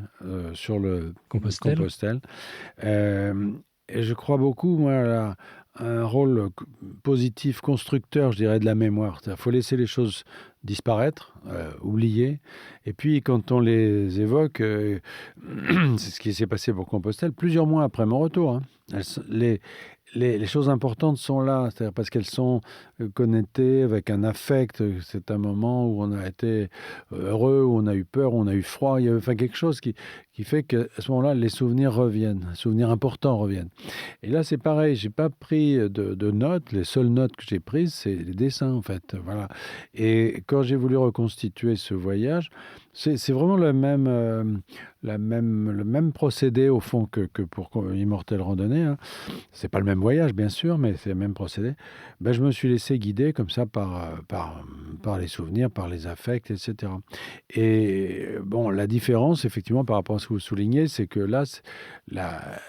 sur le Compostelle. Et je crois beaucoup, moi, à un rôle positif, constructeur, je dirais, de la mémoire. Il faut laisser les choses disparaître, oublier. Et puis, quand on les évoque, c'est ce qui s'est passé pour Compostelle, plusieurs mois après mon retour. Les choses importantes sont là, c'est-à-dire parce qu'elles sont connectées avec un affect. C'est un moment où on a été heureux, où on a eu peur, où on a eu froid. Il y a quelque chose qui fait qu'à ce moment-là, les souvenirs reviennent, les souvenirs importants reviennent. Et là, c'est pareil, j'ai pas pris de notes. Les seules notes que j'ai prises, c'est les dessins, en fait. Voilà. Et quand j'ai voulu reconstituer ce voyage, c'est vraiment le même procédé, au fond, que pour Immortelle Randonnée. Hein. C'est pas le même voyage, bien sûr, mais c'est le même procédé. Je me suis laissé guider comme ça par les souvenirs, par les affects, etc. Et bon, la différence, effectivement, par rapport à ce que vous soulignez, c'est que là,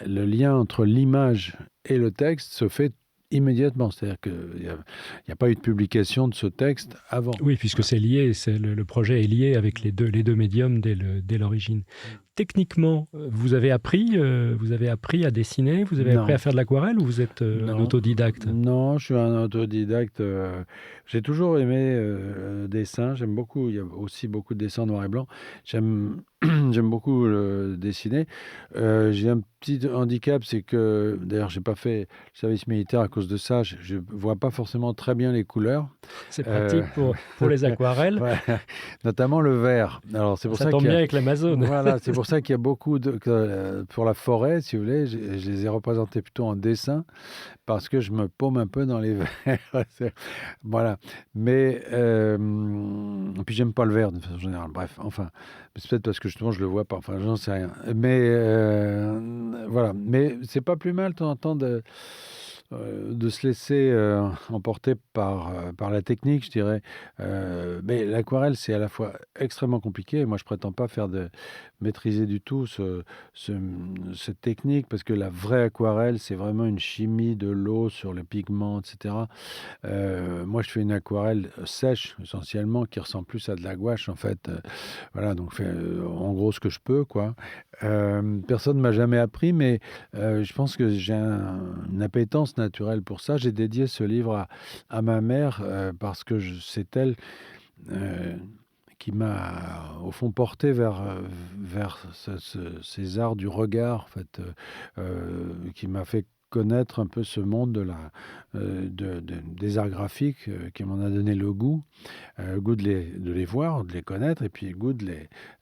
le lien entre l'image et le texte se fait immédiatement. C'est-à-dire qu'il n'y a pas eu de publication de ce texte avant. Oui, puisque c'est lié, le projet est lié avec les deux médiums dès l'origine. Techniquement, vous avez appris à dessiner, vous avez appris à faire de l'aquarelle, ou vous êtes un autodidacte? Non, je suis un autodidacte. J'ai toujours aimé dessin. J'aime beaucoup. Il y a aussi beaucoup de dessins noir et blanc. J'aime j'aime beaucoup dessiner. J'ai un petit handicap, c'est que, d'ailleurs, j'ai pas fait le service militaire à cause de ça. Je vois pas forcément très bien les couleurs. C'est Euh, pratique pour les aquarelles. ouais, notamment le vert. Alors, c'est pour Ça ça tombe qu'il y bien a, avec l'Amazone. voilà, c'est pour ça qu'il y a beaucoup pour la forêt, si vous voulez, je les ai représentés plutôt en dessin parce que je me paume un peu dans les verts. Voilà. Mais, puis j'aime pas le vert de façon générale. Bref, enfin, c'est peut-être parce que justement je le vois pas. Enfin, j'en sais rien. Mais, voilà. Mais c'est pas plus mal de temps en temps de se laisser emporter par la technique, je dirais. Mais l'aquarelle, c'est à la fois extrêmement compliqué. Moi, je prétends pas maîtriser du tout cette technique parce que la vraie aquarelle, c'est vraiment une chimie de l'eau sur le pigment, etc. Moi, je fais une aquarelle sèche essentiellement qui ressemble plus à de la gouache en fait. Voilà, donc en gros ce que je peux, quoi. Personne ne m'a jamais appris, mais je pense que j'ai une appétence naturelle pour ça. J'ai dédié ce livre à ma mère parce que c'est elle euh, qui m'a au fond porté vers ces arts du regard, en fait, qui m'a fait connaître un peu ce monde des arts graphiques, qui m'en a donné le goût de les voir, de les connaître, et puis le goût de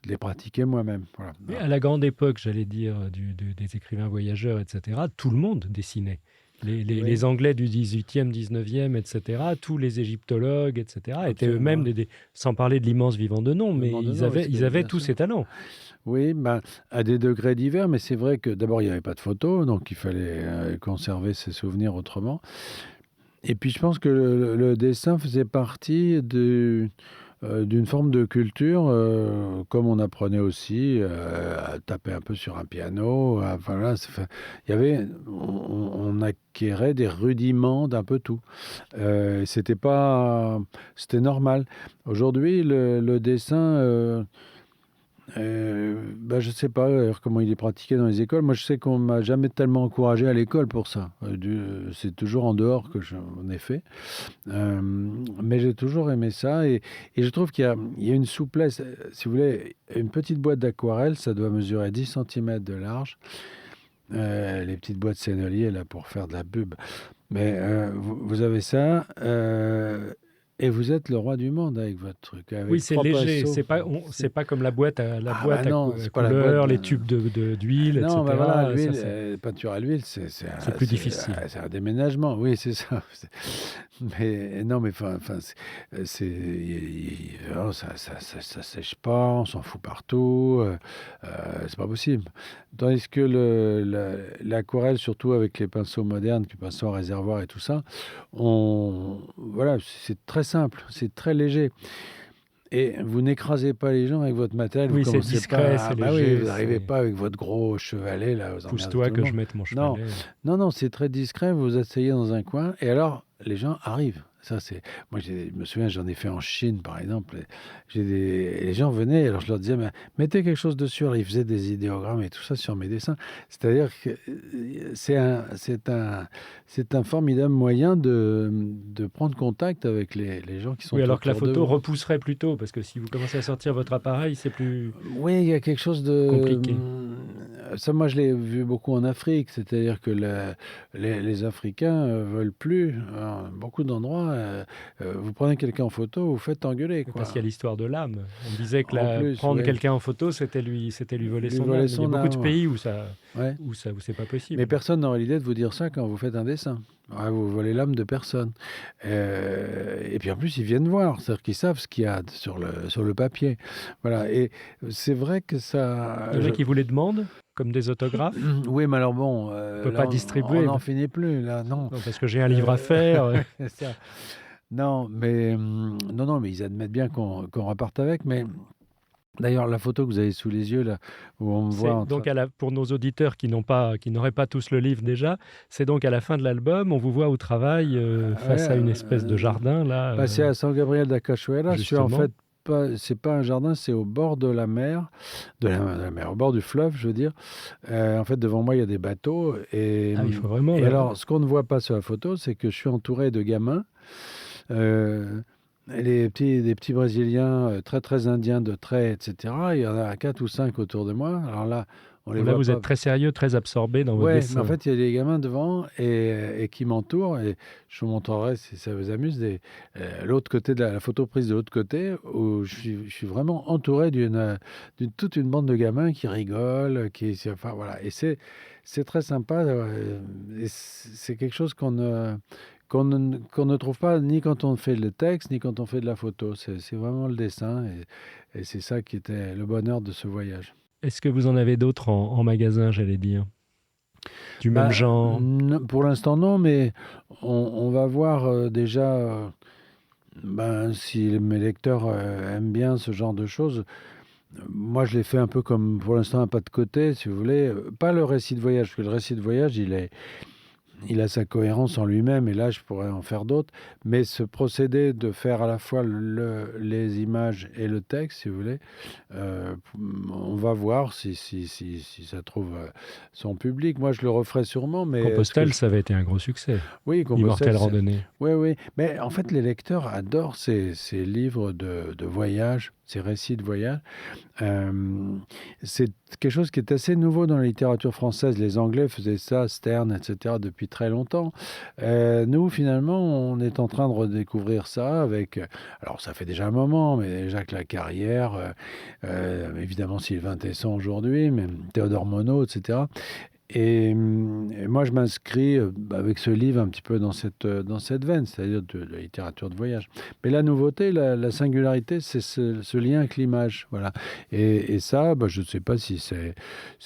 les pratiquer moi-même. Voilà. Mais à la grande époque, j'allais dire, des écrivains voyageurs, etc., tout le monde dessinait. Oui, Les Anglais du 18e, 19e, etc., tous les égyptologues, etc., étaient eux-mêmes, absolument. sans parler de l'immense vivant de nom, Le mais Mandano, oui, ils c'était avaient bien tous sûr. ces talents. Oui, ben, à des degrés divers, mais c'est vrai que d'abord, il n'y avait pas de photos, donc il fallait conserver ses souvenirs autrement. Et puis, je pense que le dessin faisait partie d'une forme de culture, comme on apprenait aussi à taper un peu sur un piano. Enfin, voilà, il y avait, on acquérait des rudiments d'un peu tout. C'était normal. Aujourd'hui, le dessin. Bah, je sais pas d'ailleurs comment il est pratiqué dans les écoles. Moi, je sais qu'on m'a jamais tellement encouragé à l'école pour ça. C'est toujours en dehors que j'en ai fait. Euh, mais j'ai toujours aimé ça et je trouve il y a une souplesse. Si vous voulez, une petite boîte d'aquarelle, ça doit mesurer 10 centimètres de large. Les petites boîtes Sennelier, là, pour faire de la pub. Mais vous avez ça et vous êtes le roi du monde avec votre truc, Oui, avec c'est trois léger. pinceaux. C'est pas comme la Ah bah boîte non, à c'est pas la boîte couleurs, les d'un. tubes d'huile, Non, bah voilà, etc. Ça, l'huile, peinture à l'huile, c'est plus difficile. c'est un déménagement, oui, c'est ça. Mais non, mais enfin, oh, ça sèche pas, on s'en fout partout, c'est pas possible. Tandis que l'aquarelle, surtout avec les pinceaux modernes, les pinceaux à réservoir et tout ça, voilà, c'est très simple, c'est très léger. Et vous n'écrasez pas les gens avec votre matériel, vous Oui, c'est commencez discret, pas c'est à, bah oui, léger, vous n'arrivez c'est pas avec votre gros chevalet, là, vous emmerdez pousse-toi tout le que je monde. mette mon Non, chevalet. non, non, c'est très discret, vous vous asseyez dans un coin, et alors, les gens arrivent. Ça, moi, je me souviens, j'en ai fait en Chine, par exemple. Les gens venaient, alors je leur disais, mettez quelque chose dessus. Alors, ils faisaient des idéogrammes et tout ça sur mes dessins. C'est-à-dire que c'est un formidable moyen de prendre contact avec les gens qui sont Oui, alors que la autour de photo vous. repousserait plutôt, parce que si vous commencez à sortir votre appareil, c'est plus Oui, il y a quelque chose de. compliqué. Ça, moi, je l'ai vu beaucoup en Afrique. C'est-à-dire que les Africains veulent plus. À beaucoup d'endroits, vous prenez quelqu'un en photo, vous faites engueuler, Parce qu'il y a quoi. l'histoire de l'âme. On disait que En plus, prendre oui. quelqu'un en photo, c'était lui voler Lui son voler âme. Mais il y a son beaucoup de âme. pays Ouais. où c'est pas Mais possible. personne n'aurait l'idée de vous dire ça quand vous faites un dessin. Ouais, vous volez l'âme de personne. Et puis en plus, ils viennent voir, c'est-à-dire qu'ils savent ce qu'il y a sur le papier. Voilà. Et c'est vrai que ça. Il y en a qui vous les demandent, comme des autographes. Oui, mais alors bon, On peut là, pas on distribuer, n'en finit plus, là, non. non, parce que j'ai un livre à Euh, faire. c'est ça. Non, mais non, non, mais ils admettent bien qu'on reparte avec. Mais d'ailleurs, la photo que vous avez sous les yeux là, où on me voit C'est en donc train. pour nos auditeurs qui n'auraient pas tous le livre déjà, c'est donc à la fin de l'album, on vous voit au travail Ouais, face à une espèce de jardin là, passer à San Gabriel da Cachoeira, je suis en justement. fait pas, c'est pas un jardin, c'est au bord de la mer, de la mer, au bord du fleuve, je veux dire. En fait, devant moi, il y a des bateaux Ah, il faut vraiment et alors, ce qu'on ne voit pas sur la photo, c'est que je suis entouré de gamins. Euh, des petits Brésiliens très très indiens de traits, etc. Il y en a 4 ou 5 autour de moi. Alors là, on les Là, voit vous pas. êtes très sérieux, très absorbé dans vos Ouais, mais en dessins. fait, il y a des gamins devant et qui m'entourent. Et je vous montrerai si ça vous amuse l'autre côté de la photo prise de l'autre côté où je suis vraiment entouré d'une toute une bande de gamins qui rigolent, enfin voilà. Et c'est très sympa. Et c'est quelque chose qu'on ne trouve pas ni quand on fait le texte, ni quand on fait de la photo. C'est vraiment le dessin et c'est ça qui était le bonheur de ce voyage. Est-ce que vous en avez d'autres en magasin, j'allais dire, du même Bah, genre? pour l'instant non, mais on va voir déjà ben, si mes lecteurs aiment bien ce genre de choses. Moi, je l'ai fait un peu comme pour l'instant un pas de côté, si vous voulez. Pas le récit de voyage, parce que le récit de voyage, il a sa cohérence en lui-même, et là, je pourrais en faire d'autres. Mais ce procédé de faire à la fois les images et le texte, si vous voulez, on va voir si ça trouve son public. Moi, je le referai sûrement, mais Compostelle, ça avait été un gros succès. oui, Immortelle Compostelle, randonnée. oui, oui. Mais en fait, les lecteurs adorent ces livres de voyage, ces récits de voyage. Euh, c'est quelque chose qui est assez nouveau dans la littérature française. Les Anglais faisaient ça, Sterne, etc., depuis très longtemps. Nous, finalement, on est en train de redécouvrir ça avec... alors, ça fait déjà un moment, mais Jacques Lacarrière, évidemment Sylvain Tesson aujourd'hui, mais Théodore Monod, etc. Et moi, je m'inscris avec ce livre un petit peu dans cette veine, c'est-à-dire de la littérature de voyage. Mais la nouveauté, la singularité, c'est ce lien avec l'image. Voilà. Et ça, je ne sais pas si c'est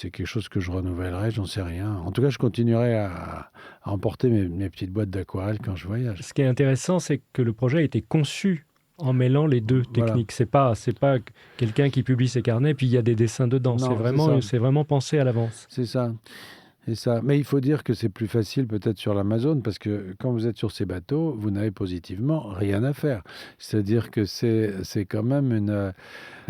quelque chose que je renouvellerai, j'en sais rien. En tout cas, je continuerai à emporter mes petites boîtes d'aquarelle quand je voyage. Ce qui est intéressant, c'est que le projet a été conçu en mêlant les deux Voilà. techniques. C'est pas quelqu'un qui publie ses carnets puis il y a des dessins dedans. Non, C'est vraiment pensé à l'avance. c'est ça. C'est ça. Mais il faut dire que c'est plus facile peut-être sur l'Amazone parce que quand vous êtes sur ces bateaux, vous n'avez positivement rien à faire. C'est-à-dire que c'est quand même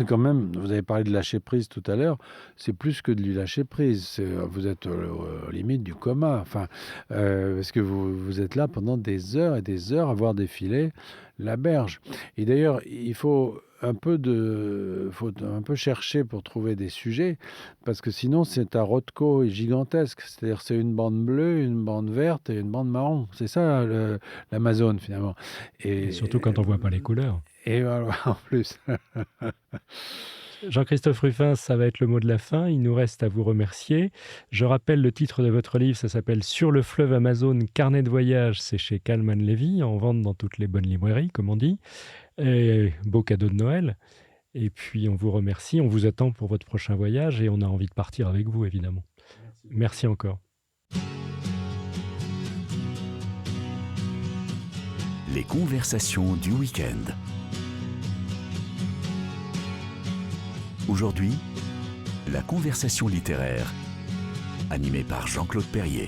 quand même, vous avez parlé de lâcher prise tout à l'heure, c'est plus que de lui lâcher prise. Vous êtes aux limites du coma. Enfin, parce que vous êtes là pendant des heures et des heures à voir défiler la berge. Et d'ailleurs, faut un peu chercher pour trouver des sujets, parce que sinon c'est un Rothko gigantesque, c'est-à-dire c'est une bande bleue, une bande verte et une bande marron. C'est ça l'Amazone finalement. Et surtout quand on voit pas les couleurs. Et voilà, en plus. Jean-Christophe Ruffin, ça va être le mot de la fin. Il nous reste à vous remercier. Je rappelle le titre de votre livre, ça s'appelle « Sur le fleuve Amazone, carnet de voyage ». C'est chez Calman Levy, en vente dans toutes les bonnes librairies, comme on dit. Et beau cadeau de Noël. Et puis, on vous remercie. On vous attend pour votre prochain voyage et on a envie de partir avec vous, évidemment. Merci encore. Les conversations du week-end. Aujourd'hui, la conversation littéraire, animée par Jean-Claude Perrier.